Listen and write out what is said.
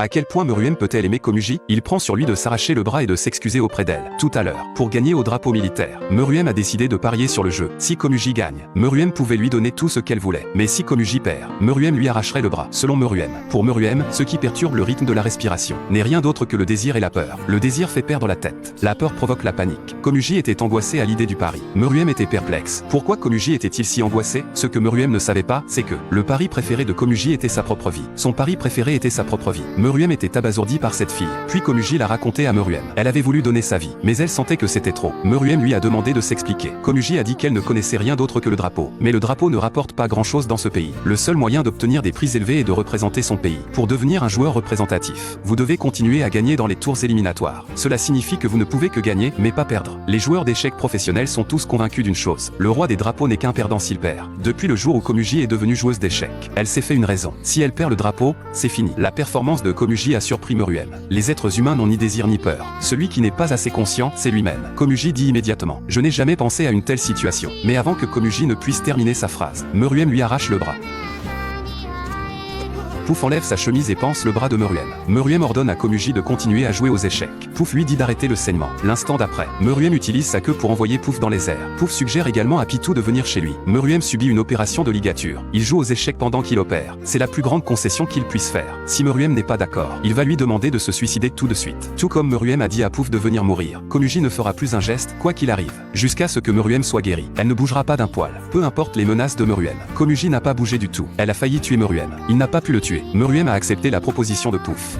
À quel point Meruem peut-elle aimer Komuji? Il prend sur lui de s'arracher le bras et de s'excuser auprès d'elle. Tout à l'heure, pour gagner au drapeau militaire, Meruem a décidé de parier sur le jeu. Si Komuji gagne, Meruem pouvait lui donner tout ce qu'elle voulait. Mais si Komuji perd, Meruem lui arracherait le bras. Selon Meruem, pour Meruem, ce qui perturbe le rythme de la respiration n'est rien d'autre que le désir et la peur. Le désir fait perdre la tête. La peur provoque la panique. Komuji était angoissé à l'idée du pari. Meruem était perplexe. Pourquoi Komuji était-il si angoissé? Ce que Meruem ne savait pas, c'est que le pari préféré de Komuji était sa propre vie. Son pari préféré était sa propre vie. Meruem était abasourdi par cette fille. Puis Komuji l'a raconté à Meruem. Elle avait voulu donner sa vie, mais elle sentait que c'était trop. Meruem lui a demandé de s'expliquer. Komuji a dit qu'elle ne connaissait rien d'autre que le drapeau. Mais le drapeau ne rapporte pas grand-chose dans ce pays. Le seul moyen d'obtenir des prix élevés est de représenter son pays. Pour devenir un joueur représentatif, vous devez continuer à gagner dans les tours éliminatoires. Cela signifie que vous ne pouvez que gagner, mais pas perdre. Les joueurs d'échecs professionnels sont tous convaincus d'une chose. Le roi des drapeaux n'est qu'un perdant s'il perd. Depuis le jour où Komuji est devenue joueuse d'échecs, elle s'est fait une raison. Si elle perd le drapeau, c'est fini. La performance de Komuji a surpris Meruem. Les êtres humains n'ont ni désir ni peur. Celui qui n'est pas assez conscient, c'est lui-même. Komuji dit immédiatement: je n'ai jamais pensé à une telle situation. Mais avant que Komuji ne puisse terminer sa phrase, Meruem lui arrache le bras. Pouf enlève sa chemise et panse le bras de Meruem. Meruem ordonne à Komuji de continuer à jouer aux échecs. Pouf lui dit d'arrêter le saignement. L'instant d'après, Meruem utilise sa queue pour envoyer Pouf dans les airs. Pouf suggère également à Pitou de venir chez lui. Meruem subit une opération de ligature. Il joue aux échecs pendant qu'il opère. C'est la plus grande concession qu'il puisse faire. Si Meruem n'est pas d'accord, il va lui demander de se suicider tout de suite. Tout comme Meruem a dit à Pouf de venir mourir, Komuji ne fera plus un geste, quoi qu'il arrive, jusqu'à ce que Meruem soit guéri. Elle ne bougera pas d'un poil. Peu importe les menaces de Meruem. Komuji n'a pas bougé du tout. Elle a failli tuer Meruem. Il n'a pas pu le tuer. Meruem a accepté la proposition de Pouf.